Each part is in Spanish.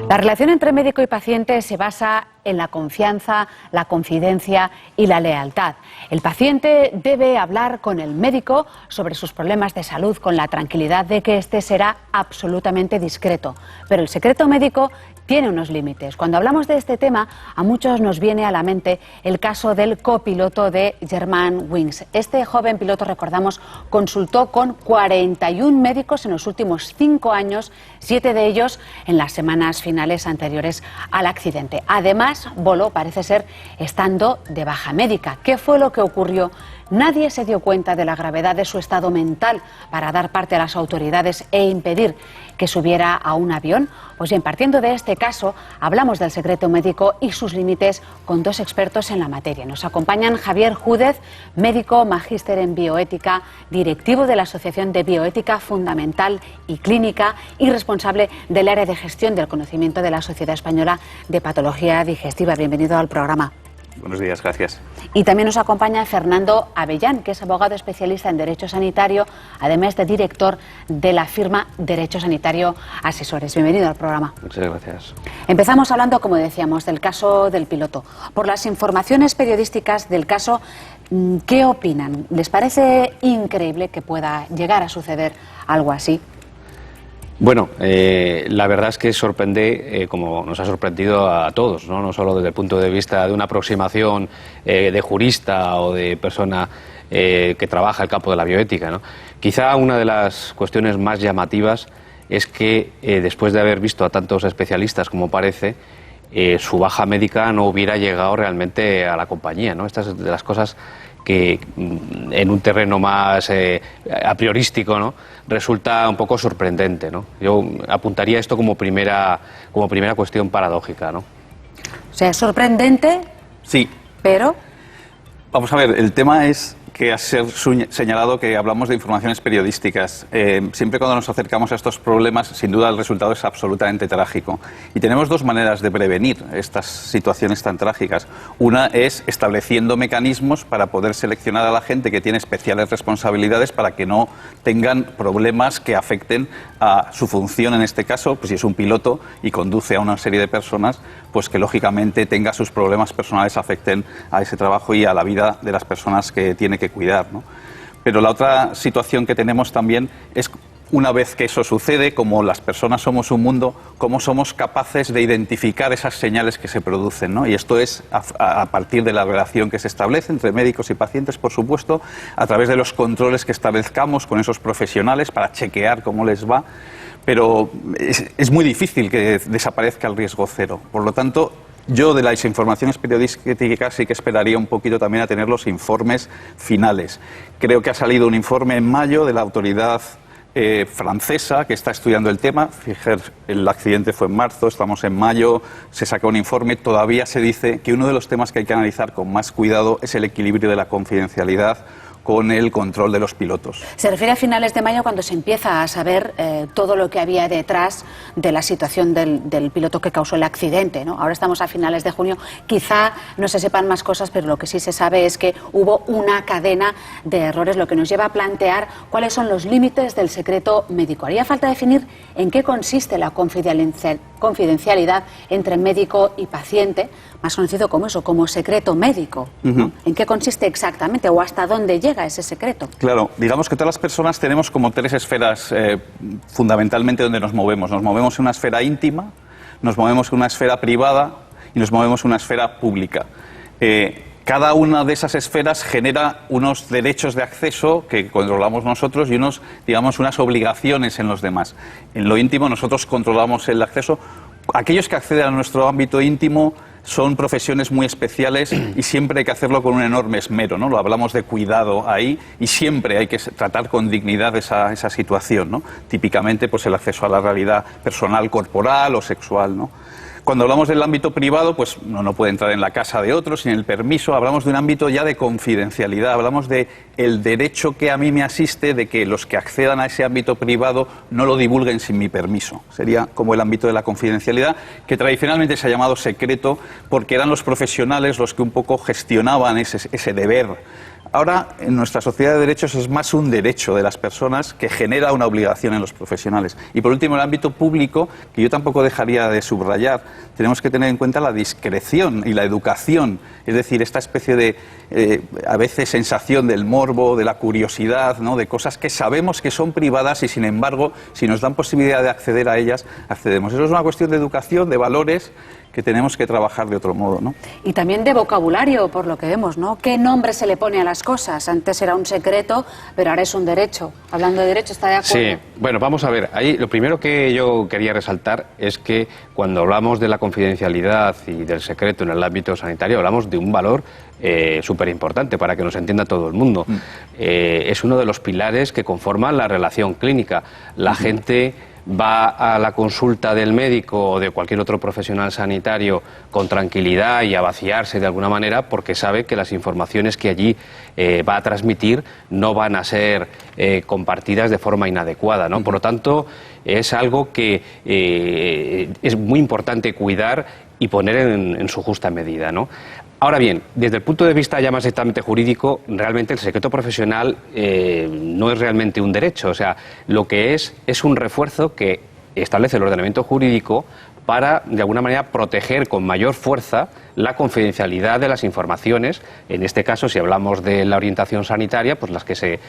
La relación entre médico y paciente se basa en la confianza, la confidencia y la lealtad. El paciente debe hablar con el médico sobre sus problemas de salud con la tranquilidad de que éste será absolutamente discreto. Pero el secreto médico tiene unos límites. Cuando hablamos de este tema, a muchos nos viene a la mente el caso del copiloto de Germanwings. Este joven piloto, recordamos, consultó con 41 médicos en los últimos 5 años, 7 de ellos en las semanas finales anteriores al accidente. Además, voló, parece ser, estando de baja médica. ¿Qué fue lo que ocurrió? Nadie se dio cuenta de la gravedad de su estado mental para dar parte a las autoridades e impedir que subiera a un avión. Pues bien, partiendo de este caso, hablamos del secreto médico y sus límites con 2 expertos en la materia. Nos acompañan Javier Júdez, médico, magíster en bioética, directivo de la Asociación de Bioética Fundamental y Clínica y responsable del área de gestión del conocimiento de la Sociedad Española de Patología Digestiva. Bienvenido al programa. Buenos días, gracias. Y también nos acompaña Fernando Avellán, que es abogado especialista en Derecho Sanitario, además de director de la firma Derecho Sanitario Asesores. Bienvenido al programa. Muchas gracias. Empezamos hablando, como decíamos, del caso del piloto. Por las informaciones periodísticas del caso, ¿qué opinan? ¿Les parece increíble que pueda llegar a suceder algo así? Bueno, la verdad es que sorprende, como nos ha sorprendido a todos, no solo desde el punto de vista de una aproximación de jurista o de persona que trabaja el campo de la bioética, ¿no? Quizá una de las cuestiones más llamativas es que después de haber visto a tantos especialistas como parece, su baja médica no hubiera llegado realmente a la compañía, ¿no? Estas de las cosas que en un terreno más a priorístico, ¿no?, resulta un poco sorprendente, ¿no? Yo apuntaría esto como primera cuestión paradójica, ¿no? O sea, es sorprendente. Sí. Pero Vamos a ver, el tema es que has señalado que hablamos de informaciones periodísticas. Siempre cuando nos acercamos a estos problemas, sin duda el resultado es absolutamente trágico. Y tenemos 2 maneras de prevenir estas situaciones tan trágicas. Una es estableciendo mecanismos para poder seleccionar a la gente que tiene especiales responsabilidades para que no tengan problemas que afecten a su función, en este caso, pues si es un piloto y conduce a una serie de personas, pues que lógicamente tenga sus problemas personales afecten a ese trabajo y a la vida de las personas que tiene que cuidar, ¿no? Pero la otra situación que tenemos también es, una vez que eso sucede, como las personas somos un mundo, cómo somos capaces de identificar esas señales que se producen, ¿no? Y esto es a partir de la relación que se establece entre médicos y pacientes, por supuesto, a través de los controles que establezcamos con esos profesionales para chequear cómo les va. Pero es muy difícil que desaparezca el riesgo cero. Por lo tanto, yo de las informaciones periodísticas sí que esperaría un poquito también a tener los informes finales. Creo que ha salido un informe en mayo de la autoridad francesa que está estudiando el tema. Fíjate, el accidente fue en marzo, estamos en mayo, se saca un informe. Todavía se dice que uno de los temas que hay que analizar con más cuidado es el equilibrio de la confidencialidad con el control de los pilotos. se refiere a finales de mayo, cuando se empieza a saber todo lo que había detrás de la situación del piloto que causó el accidente, ¿no? Ahora estamos a finales de junio, quizá no se sepan más cosas, pero lo que sí se sabe es que hubo una cadena de errores, lo que nos lleva a plantear cuáles son los límites del secreto médico. Haría falta definir en qué consiste la confidencialidad entre médico y paciente, más conocido como eso, como secreto médico, ¿no? ¿En qué consiste exactamente o hasta dónde llega ese secreto? Claro, digamos que todas las personas tenemos como 3 esferas fundamentalmente donde nos movemos. Nos movemos en una esfera íntima, nos movemos en una esfera privada y nos movemos en una esfera pública. Cada una de esas esferas genera unos derechos de acceso que controlamos nosotros y unas obligaciones en los demás. En lo íntimo nosotros controlamos el acceso. Aquellos que acceden a nuestro ámbito íntimo son profesiones muy especiales y siempre hay que hacerlo con un enorme esmero, ¿no? Lo hablamos de cuidado ahí y siempre hay que tratar con dignidad esa situación, ¿no? Típicamente pues el acceso a la realidad personal, corporal o sexual, ¿no? Cuando hablamos del ámbito privado, pues no puede entrar en la casa de otros sin el permiso. Hablamos de un ámbito ya de confidencialidad. Hablamos de el derecho que a mí me asiste de que los que accedan a ese ámbito privado no lo divulguen sin mi permiso. Sería como el ámbito de la confidencialidad, que tradicionalmente se ha llamado secreto porque eran los profesionales los que un poco gestionaban ese deber Ahora, en nuestra sociedad de derechos es más un derecho de las personas que genera una obligación en los profesionales. Y por último, el ámbito público, que yo tampoco dejaría de subrayar, tenemos que tener en cuenta la discreción y la educación, es decir, esta especie de, a veces, sensación del morbo, de la curiosidad, ¿no?, de cosas que sabemos que son privadas y, sin embargo, si nos dan posibilidad de acceder a ellas, accedemos. Eso es una cuestión de educación, de valores, que tenemos que trabajar de otro modo, ¿no? Y también de vocabulario, por lo que vemos, ¿no? ¿Qué nombre se le pone a las cosas? Antes era un secreto, pero ahora es un derecho. Hablando de derecho, ¿está de acuerdo? Sí, bueno, vamos a ver. Ahí lo primero que yo quería resaltar es que cuando hablamos de la confidencialidad y del secreto en el ámbito sanitario, hablamos de un valor súper importante para que nos entienda todo el mundo. Es uno de los pilares que conforman la relación clínica. La gente va a la consulta del médico o de cualquier otro profesional sanitario con tranquilidad y a vaciarse de alguna manera porque sabe que las informaciones que allí va a transmitir no van a ser compartidas de forma inadecuada, ¿no? Por lo tanto, es algo que es muy importante cuidar y poner en su justa medida, ¿no? Ahora bien, desde el punto de vista ya más estrictamente jurídico, realmente el secreto profesional no es realmente un derecho. O sea, lo que es un refuerzo que establece el ordenamiento jurídico para, de alguna manera, proteger con mayor fuerza la confidencialidad de las informaciones, en este caso, si hablamos de la orientación sanitaria, pues las que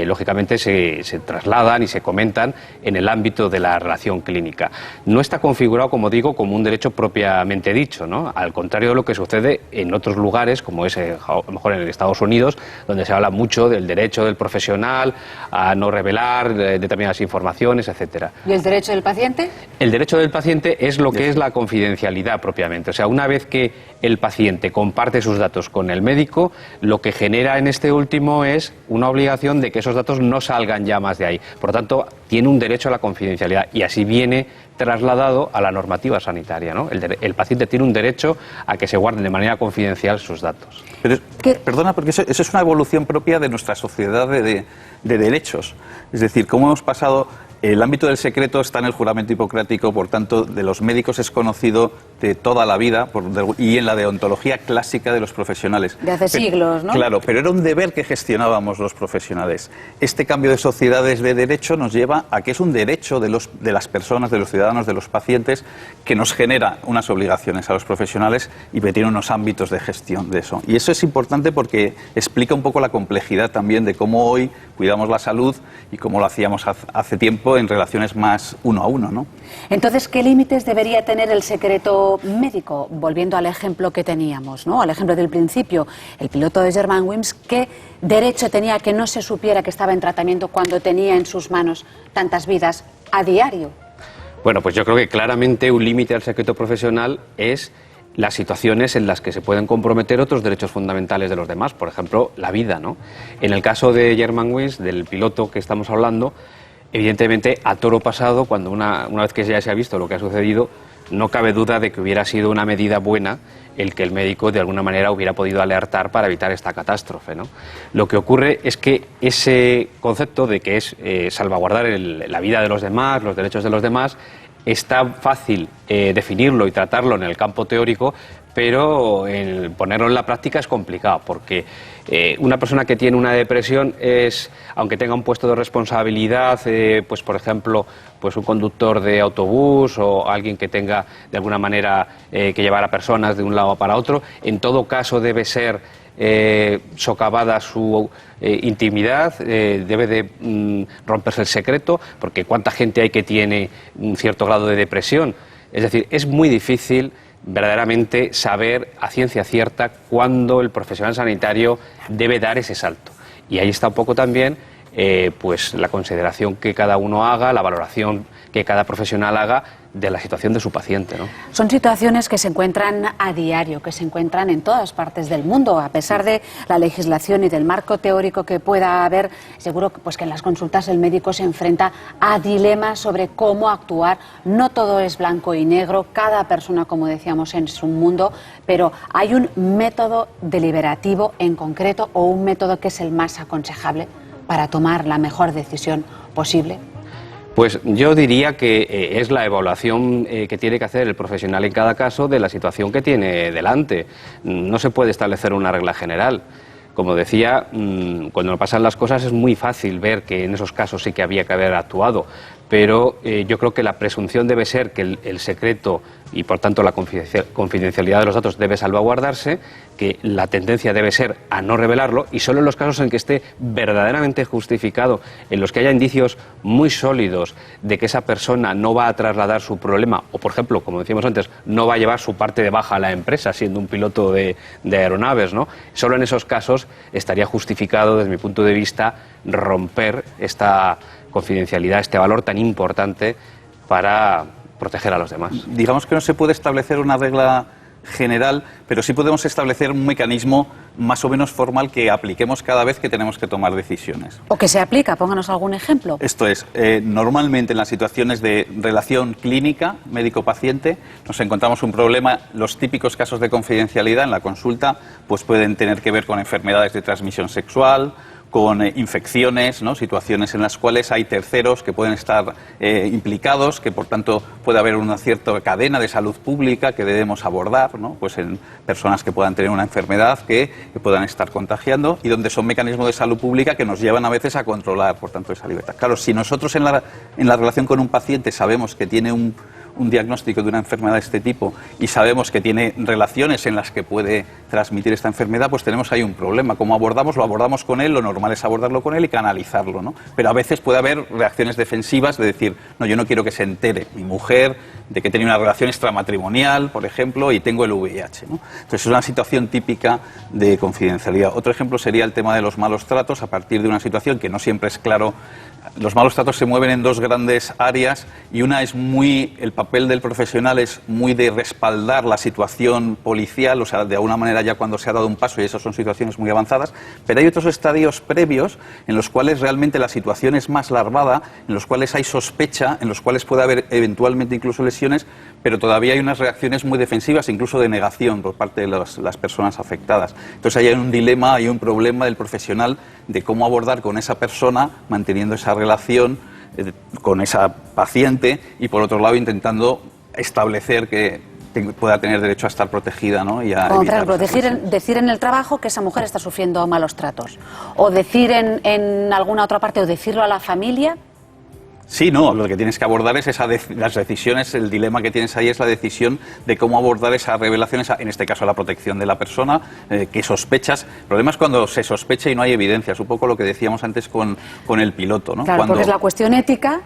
lógicamente se trasladan y se comentan en el ámbito de la relación clínica. No está configurado, como digo, como un derecho propiamente dicho, ¿no? Al contrario de lo que sucede en otros lugares, como es a lo mejor en Estados Unidos, donde se habla mucho del derecho del profesional a no revelar determinadas informaciones, etcétera. ¿Y el derecho del paciente? El derecho del paciente es lo que es la confidencialidad propiamente. O sea, una vez que el paciente comparte sus datos con el médico, lo que genera en este último es una obligación de que esos datos no salgan ya más de ahí. Por lo tanto, tiene un derecho a la confidencialidad y así viene trasladado a la normativa sanitaria, ¿no? El paciente tiene un derecho a que se guarden de manera confidencial sus datos. Pero perdona, porque eso es una evolución propia de nuestra sociedad de derechos. Es decir, cómo hemos pasado. El ámbito del secreto está en el juramento hipocrático, por tanto, de los médicos es conocido de toda la vida y en la deontología clásica de los profesionales. De hace siglos, ¿no? Claro, pero era un deber que gestionábamos los profesionales. Este cambio de sociedades de derecho nos lleva a que es un derecho de las personas, de los ciudadanos, de los pacientes, que nos genera unas obligaciones a los profesionales y que tiene unos ámbitos de gestión de eso. Y eso es importante porque explica un poco la complejidad también de cómo hoy cuidamos la salud y cómo lo hacíamos hace tiempo en relaciones más uno a uno, ¿no? Entonces, ¿qué límites debería tener el secreto médico? Volviendo al ejemplo que teníamos, ¿no? Al ejemplo del principio, el piloto de Germanwings, ¿qué derecho tenía que no se supiera que estaba en tratamiento cuando tenía en sus manos tantas vidas a diario? Bueno, pues yo creo que claramente un límite al secreto profesional es las situaciones en las que se pueden comprometer otros derechos fundamentales de los demás, por ejemplo, la vida, ¿no? En el caso de Germanwings, del piloto que estamos hablando, evidentemente, a toro pasado, cuando una vez que ya se ha visto lo que ha sucedido, no cabe duda de que hubiera sido una medida buena el que el médico de alguna manera hubiera podido alertar para evitar esta catástrofe, ¿no? Lo que ocurre es que ese concepto de que es salvaguardar la vida de los demás, los derechos de los demás, está fácil definirlo y tratarlo en el campo teórico, pero ponerlo en la práctica es complicado, porque una persona que tiene una depresión aunque tenga un puesto de responsabilidad, pues por ejemplo, pues un conductor de autobús o alguien que tenga de alguna manera que llevar a personas de un lado para otro, en todo caso debe ser socavada su intimidad, debe de romperse el secreto, porque cuánta gente hay que tiene un cierto grado de depresión. Es decir, es muy difícil verdaderamente saber a ciencia cierta cuándo el profesional sanitario debe dar ese salto. Y ahí está un poco también pues la consideración que cada uno haga, la valoración que cada profesional haga de la situación de su paciente, ¿no? Son situaciones que se encuentran a diario, que se encuentran en todas partes del mundo, a pesar de la legislación y del marco teórico que pueda haber. Seguro pues que en las consultas el médico se enfrenta a dilemas sobre cómo actuar. No todo es blanco y negro, cada persona, como decíamos, es un mundo, pero hay un método deliberativo en concreto o un método que es el más aconsejable para tomar la mejor decisión posible. Pues yo diría que es la evaluación que tiene que hacer el profesional en cada caso de la situación que tiene delante. No se puede establecer una regla general. como decía, cuando pasan las cosas es muy fácil ver que en esos casos sí que había que haber actuado, pero yo creo que la presunción debe ser que el secreto y por tanto la confidencialidad de los datos debe salvaguardarse, que la tendencia debe ser a no revelarlo, y solo en los casos en que esté verdaderamente justificado, en los que haya indicios muy sólidos de que esa persona no va a trasladar su problema o, por ejemplo, como decíamos antes, no va a llevar su parte de baja a la empresa siendo un piloto de aeronaves, ¿no? Solo en esos casos estaría justificado, desde mi punto de vista, romper esta confidencialidad, este valor tan importante para proteger a los demás. Digamos que no se puede establecer una regla general, pero sí podemos establecer un mecanismo más o menos formal que apliquemos cada vez que tenemos que tomar decisiones. ¿O que se aplica? Pónganos algún ejemplo. Esto es, normalmente en las situaciones de relación clínica, médico-paciente, nos encontramos un problema. Los típicos casos de confidencialidad en la consulta pues pueden tener que ver con enfermedades de transmisión sexual, con infecciones, ¿no? Situaciones en las cuales hay terceros que pueden estar implicados, que por tanto puede haber una cierta cadena de salud pública que debemos abordar, ¿no? Pues en personas que puedan tener una enfermedad que puedan estar contagiando, y donde son mecanismos de salud pública que nos llevan a veces a controlar, por tanto, esa libertad. Claro, si nosotros en la relación con un paciente sabemos que tiene un diagnóstico de una enfermedad de este tipo y sabemos que tiene relaciones en las que puede transmitir esta enfermedad, pues tenemos ahí un problema. ¿Cómo abordamos? Lo abordamos con él, lo normal es abordarlo con él y canalizarlo, ¿no? Pero a veces puede haber reacciones defensivas de decir, no, yo no quiero que se entere mi mujer de que tenía una relación extramatrimonial, por ejemplo, y tengo el VIH, ¿no? Entonces es una situación típica de confidencialidad. Otro ejemplo sería el tema de los malos tratos, a partir de una situación que no siempre es claro. Los malos tratos se mueven en dos grandes áreas, y una es el papel del profesional es muy de respaldar la situación policial, o sea, de alguna manera ya cuando se ha dado un paso, y esas son situaciones muy avanzadas, pero hay otros estadios previos en los cuales realmente la situación es más larvada, en los cuales hay sospecha, en los cuales puede haber eventualmente incluso lesiones, pero todavía hay unas reacciones muy defensivas, incluso de negación por parte de las personas afectadas. Entonces ahí hay un dilema, hay un problema del profesional de cómo abordar con esa persona, manteniendo esa relación con esa paciente, y por otro lado intentando establecer que pueda tener derecho a estar protegida, ¿no? Y a por ejemplo, decir en el trabajo que esa mujer está sufriendo malos tratos, o decir en alguna otra parte, o decirlo a la familia. Sí, no, lo que tienes que abordar es las decisiones, el dilema que tienes ahí es la decisión de cómo abordar esa revelación, en este caso la protección de la persona, que sospechas. El problema es cuando se sospecha y no hay evidencia, es un poco lo que decíamos antes con el piloto, ¿no? Claro, porque es la cuestión ética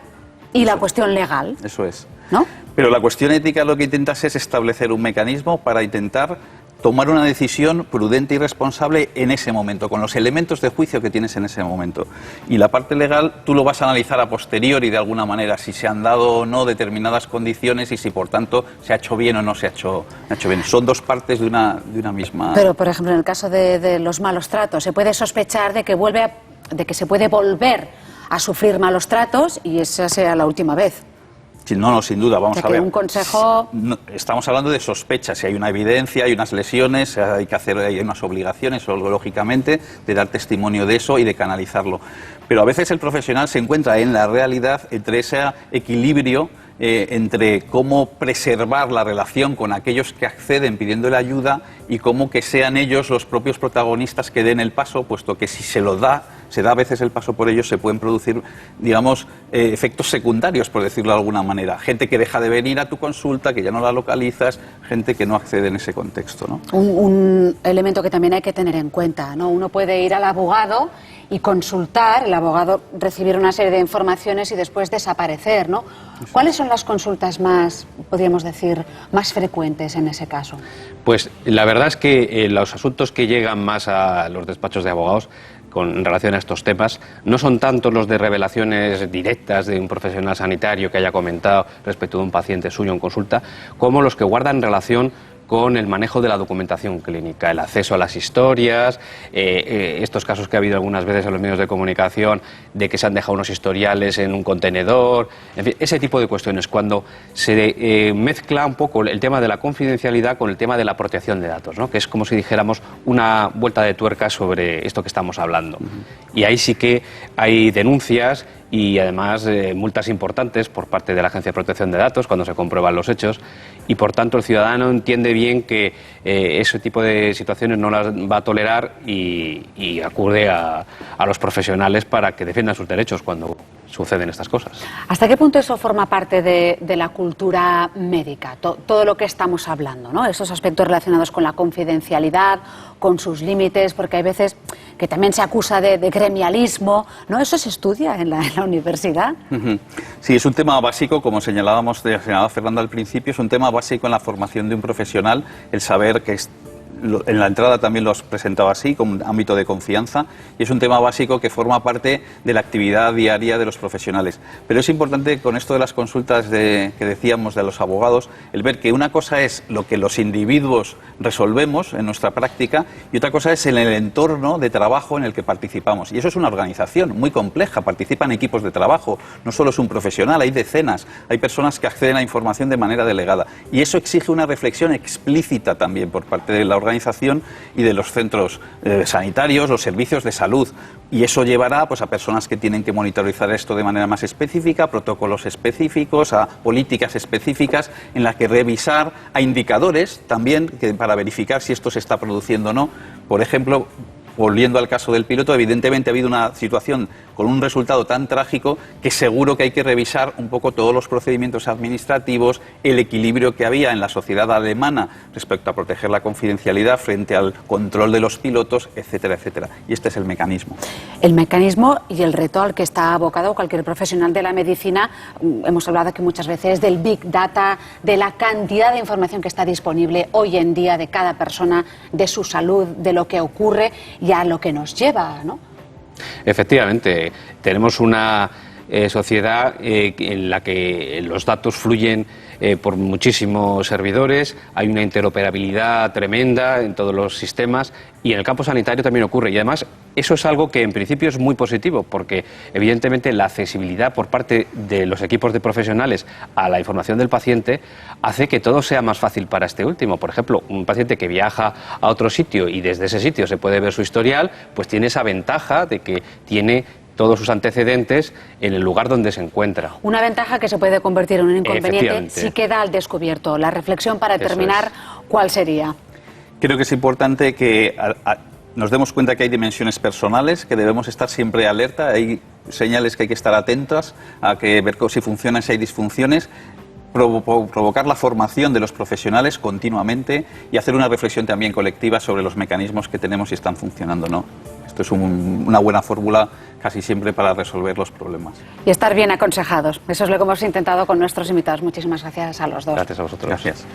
y la cuestión legal. Eso es. ¿No? Pero la cuestión ética lo que intentas es establecer un mecanismo para intentar tomar una decisión prudente y responsable en ese momento, con los elementos de juicio que tienes en ese momento. Y la parte legal tú lo vas a analizar a posteriori de alguna manera, si se han dado o no determinadas condiciones y si por tanto se ha hecho bien o no se ha hecho bien. Son dos partes de una misma... Pero, por ejemplo, en el caso de los malos tratos, se puede sospechar de que se puede volver a sufrir malos tratos y esa sea la última vez. No, sin duda, vamos a ver. Un consejo... Estamos hablando de sospechas, si hay una evidencia, hay unas lesiones, hay unas obligaciones, lógicamente, de dar testimonio de eso y de canalizarlo. Pero a veces el profesional se encuentra en la realidad entre ese equilibrio entre cómo preservar la relación con aquellos que acceden pidiéndole ayuda y cómo que sean ellos los propios protagonistas que den el paso, puesto que si se da a veces el paso por ellos, se pueden producir, digamos, efectos secundarios, por decirlo de alguna manera. Gente que deja de venir a tu consulta, que ya no la localizas, gente que no accede en ese contexto, ¿no? Un elemento que también hay que tener en cuenta, ¿no? Uno puede ir al abogado y consultar, el abogado recibir una serie de informaciones y después desaparecer, ¿no? ¿Cuáles son las consultas más, podríamos decir, más frecuentes en ese caso? Pues la verdad es que los asuntos que llegan más a los despachos de abogados en relación a estos temas no son tanto los de revelaciones directas de un profesional sanitario que haya comentado respecto de un paciente suyo en consulta, como los que guardan relación con el manejo de la documentación clínica, el acceso a las historias, estos casos que ha habido algunas veces en los medios de comunicación de que se han dejado unos historiales en un contenedor, en fin, ese tipo de cuestiones, cuando se mezcla un poco el tema de la confidencialidad con el tema de la protección de datos, ¿no? Que es como si dijéramos una vuelta de tuerca sobre esto que estamos hablando. Y ahí sí que hay denuncias y además multas importantes por parte de la Agencia de Protección de Datos cuando se comprueban los hechos, y por tanto el ciudadano entiende bien que ese tipo de situaciones no las va a tolerar y acude a los profesionales para que defiendan sus derechos cuando suceden estas cosas. ¿Hasta qué punto eso forma parte de la cultura médica? Todo lo que estamos hablando, ¿no? Esos aspectos relacionados con la confidencialidad, con sus límites, porque hay veces que también se acusa de gremialismo, ¿no? ¿Eso se estudia en la universidad? Sí, es un tema básico, como señalaba Fernando al principio, es un tema básico en la formación de un profesional, el saber que en la entrada también lo has presentado así, como un ámbito de confianza, y es un tema básico que forma parte de la actividad diaria de los profesionales. Pero es importante, con esto de las consultas que decíamos de los abogados, el ver que una cosa es lo que los individuos resolvemos en nuestra práctica y otra cosa es en el entorno de trabajo en el que participamos. Y eso es una organización muy compleja, participan equipos de trabajo, no solo es un profesional, hay decenas, hay personas que acceden a información de manera delegada. Y eso exige una reflexión explícita también por parte de la organización y de los centros sanitarios, los servicios de salud. Y eso llevará pues, a personas que tienen que monitorizar esto de manera más específica, protocolos específicos, a políticas específicas en las que revisar, a indicadores también para verificar si esto se está produciendo o no. Por ejemplo, volviendo al caso del piloto, evidentemente ha habido una situación con un resultado tan trágico que seguro que hay que revisar un poco todos los procedimientos administrativos, el equilibrio que había en la sociedad alemana respecto a proteger la confidencialidad frente al control de los pilotos, etcétera, etcétera. Y este es el mecanismo. El mecanismo y el reto al que está abocado cualquier profesional de la medicina. Hemos hablado aquí muchas veces del Big Data, de la cantidad de información que está disponible hoy en día de cada persona, de su salud, de lo que ocurre y a lo que nos lleva, ¿no? Efectivamente, tenemos una sociedad en la que los datos fluyen por muchísimos servidores, hay una interoperabilidad tremenda en todos los sistemas y en el campo sanitario también ocurre. Y además eso es algo que en principio es muy positivo porque evidentemente la accesibilidad por parte de los equipos de profesionales a la información del paciente hace que todo sea más fácil para este último. Por ejemplo, un paciente que viaja a otro sitio y desde ese sitio se puede ver su historial, pues tiene esa ventaja de que tiene todos sus antecedentes en el lugar donde se encuentra. Una ventaja que se puede convertir en un inconveniente si queda al descubierto. La reflexión para terminar, ¿cuál sería? Creo que es importante que nos demos cuenta que hay dimensiones personales, que debemos estar siempre alerta, hay señales que hay que estar atentas a que ver si funcionan, si hay disfunciones, provocar la formación de los profesionales continuamente y hacer una reflexión también colectiva sobre los mecanismos que tenemos si están funcionando o no. Esto es una buena fórmula casi siempre para resolver los problemas. Y estar bien aconsejados. Eso es lo que hemos intentado con nuestros invitados. Muchísimas gracias a los dos. Gracias a vosotros. Gracias.